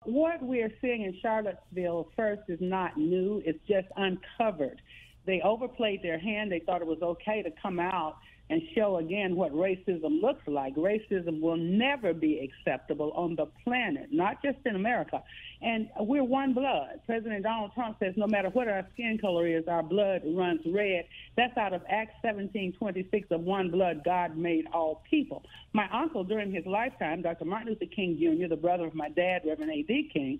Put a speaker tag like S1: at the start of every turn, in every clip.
S1: what we're seeing in Charlottesville first is not new. It's just uncovered. They overplayed their hand. They thought it was okay to come out and show again what racism looks like. Racism will never be acceptable on the planet, not just in America. And we're one blood. President Donald Trump says no matter what our skin color is, our blood runs red. That's out of Acts 17:26, of one blood God made all people. My uncle, during his lifetime, Dr. Martin Luther King Jr., the brother of my dad, Reverend A.D. King,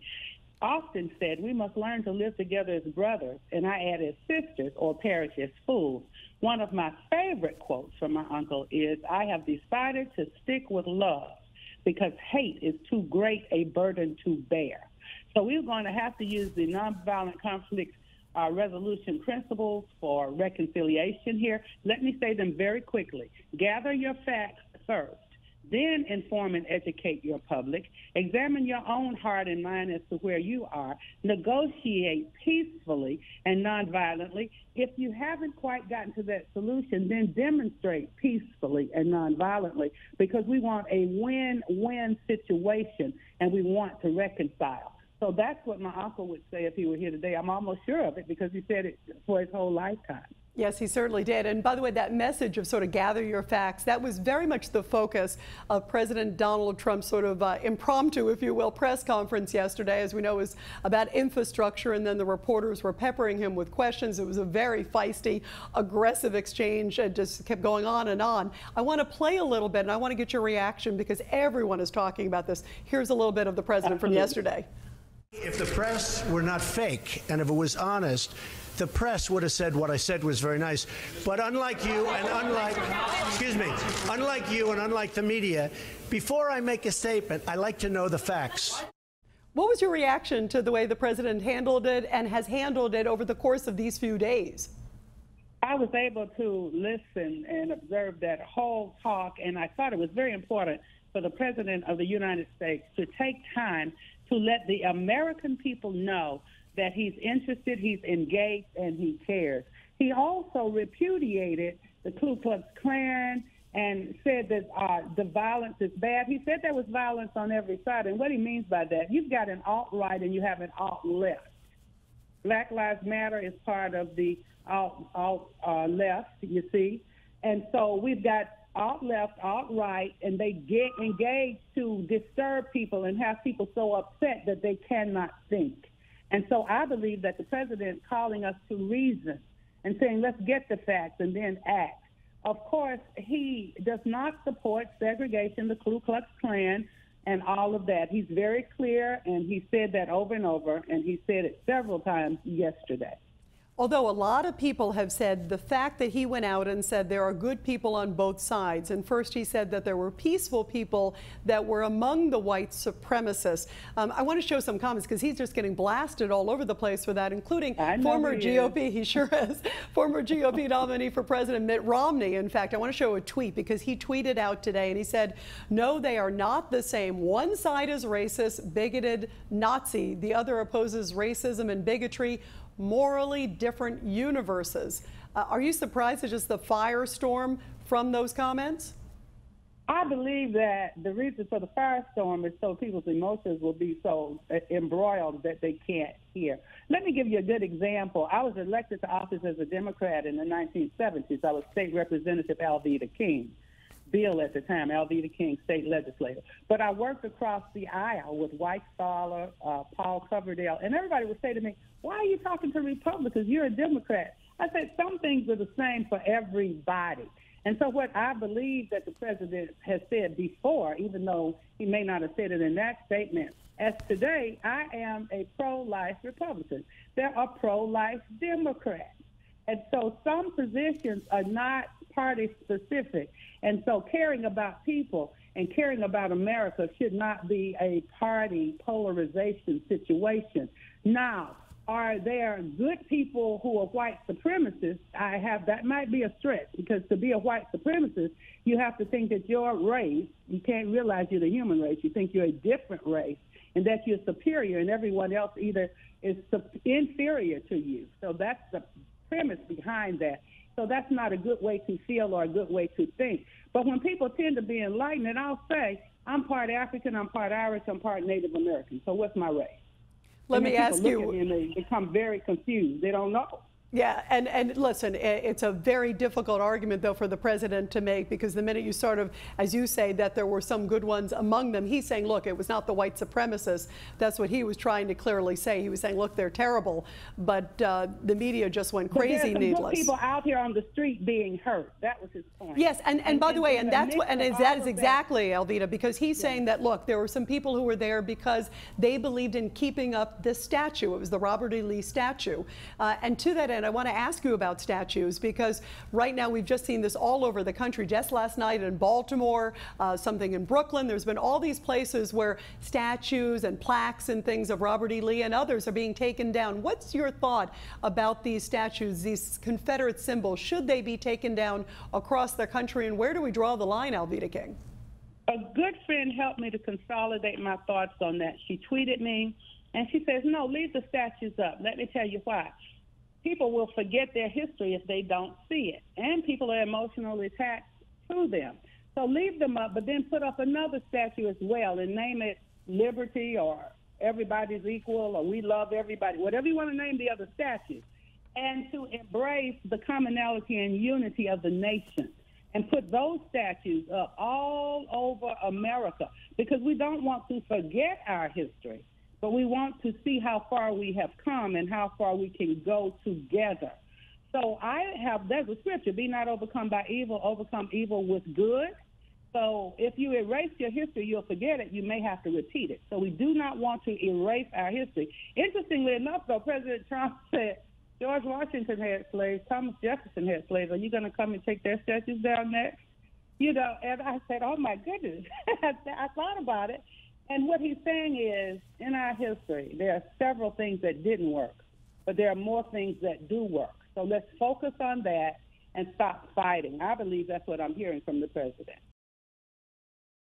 S1: often said we must learn to live together as brothers, and I add as sisters, or perish as fools. One of my favorite quotes from my uncle is, I have decided to stick with love because hate is too great a burden to bear. So we're going to have to use the nonviolent conflict resolution principles for reconciliation here. Let me say them very quickly. Gather your facts first. Then inform and educate your public. Examine your own heart and mind as to where you are. Negotiate peacefully and nonviolently. If you haven't quite gotten to that solution, then demonstrate peacefully and nonviolently, because we want a win-win situation and we want to reconcile. So that's what my uncle would say if he were here today. I'm almost sure of it because he said it for his whole lifetime.
S2: Yes, he certainly did. And by the way, that message of sort of gather your facts, that was very much the focus of President Donald Trump's sort of impromptu, if you will, press conference yesterday. As we know, it was about infrastructure, and then the reporters were peppering him with questions. It was a very feisty, aggressive exchange, and just kept going on and on. I want to play a little bit, and I want to get your reaction because everyone is talking about this. Here's a little bit of the president from yesterday.
S3: If the press were not fake and if it was honest, the press would have said what I said was very nice. But unlike you and unlike the media, before I make a statement, I like to know the facts.
S2: What was your reaction to the way the president handled it and has handled it over the course of these few days?
S1: I was able to listen and observe that whole talk, and I thought it was very important for the President of the United States to take time to let the American people know that he's interested, he's engaged, and he cares. He also repudiated the Ku Klux Klan and said that the violence is bad. He said there was violence on every side, and what he means by that, you've got an alt-right and you have an alt-left. Black Lives Matter is part of the alt-left, you see, and so we've got alt-left, alt-right, and they get engaged to disturb people and have people so upset that they cannot think. And so I believe that the president calling us to reason and saying, let's get the facts and then act. Of course, he does not support segregation, the Ku Klux Klan, and all of that. He's very clear, and he said that over and over, and he said it several times yesterday.
S2: Although a lot of people have said the fact that he went out and said there are good people on both sides, and first he said that there were peaceful people that were among the white supremacists. I want to show some comments because he's just getting blasted all over the place for that, including former GOP, he sure is, former GOP nominee for President Mitt Romney. In fact, I want to show a tweet because he tweeted out today and he said, no, they are not the same. One side is racist, bigoted, Nazi. The other opposes racism and bigotry. Morally different universes. Are you surprised at just the firestorm from those comments?
S1: I believe that the reason for the firestorm is so people's emotions will be so embroiled that they can't hear. Let me give you a good example. I was elected to office as a Democrat in the 1970s. I was State Representative Alveda King. Bill at the time, Alveda King, state legislator. But I worked across the aisle with White Scholar, Paul Coverdale, and everybody would say to me, why are you talking to Republicans? You're a Democrat. I said, some things are the same for everybody. And so what I believe that the president has said before, even though he may not have said it in that statement, as today, I am a pro-life Republican. There are pro-life Democrats. And so some positions are not party specific. And so caring about people and caring about America should not be a party polarization situation. Now, are there good people who are white supremacists? That might be a stretch, because to be a white supremacist, you have to think that your race, you can't realize you're the human race, you think you're a different race and that you're superior and everyone else either is inferior to you. So that's the premise behind that. So that's not a good way to feel or a good way to think. But when people tend to be enlightened, and I'll say, I'm part African, I'm part Irish, I'm part Native American. So what's my race?
S2: Let me ask you.
S1: Look at me and they become very confused. They don't know.
S2: Yeah, and listen, it's a very difficult argument, though, for the president to make, because the minute you sort of, as you say, that there were some good ones among them, he's saying, look, it was not the white supremacists. That's what he was trying to clearly say. He was saying, look, they're terrible, but the media just went crazy,
S1: but
S2: needless.
S1: Good people out here on the street being hurt. That was his point.
S2: Yes, and by the way, and that's what, and that is exactly, Alveda, because he's saying that, look, there were some people who were there because they believed in keeping up this statue. It was the Robert E. Lee statue. And to that end, I want to ask you about statues, because right now we've just seen this all over the country. Just last night in Baltimore, something in Brooklyn, there's been all these places where statues and plaques and things of Robert E. Lee and others are being taken down. What's your thought about these statues, these Confederate symbols? Should they be taken down across the country, and where do we draw the line, Alveda King?
S1: A good friend helped me to consolidate my thoughts on that. She tweeted me, and she says, no, leave the statues up. Let me tell you why. People will forget their history if they don't see it, and people are emotionally attached to them. So leave them up, but then put up another statue as well and name it Liberty or Everybody's Equal or We Love Everybody, whatever you want to name the other statues, and to embrace the commonality and unity of the nation and put those statues up all over America, because we don't want to forget our history, but we want to see how far we have come and how far we can go together. So there's a scripture, be not overcome by evil, overcome evil with good. So if you erase your history, you'll forget it. You may have to repeat it. So we do not want to erase our history. Interestingly enough, though, President Trump said George Washington had slaves, Thomas Jefferson had slaves. Are you going to come and take their statues down next? You know, and I said, oh, my goodness. I thought about it. And what he's saying is, in our history, there are several things that didn't work, but there are more things that do work. So let's focus on that and stop fighting. I believe that's what I'm hearing from the president.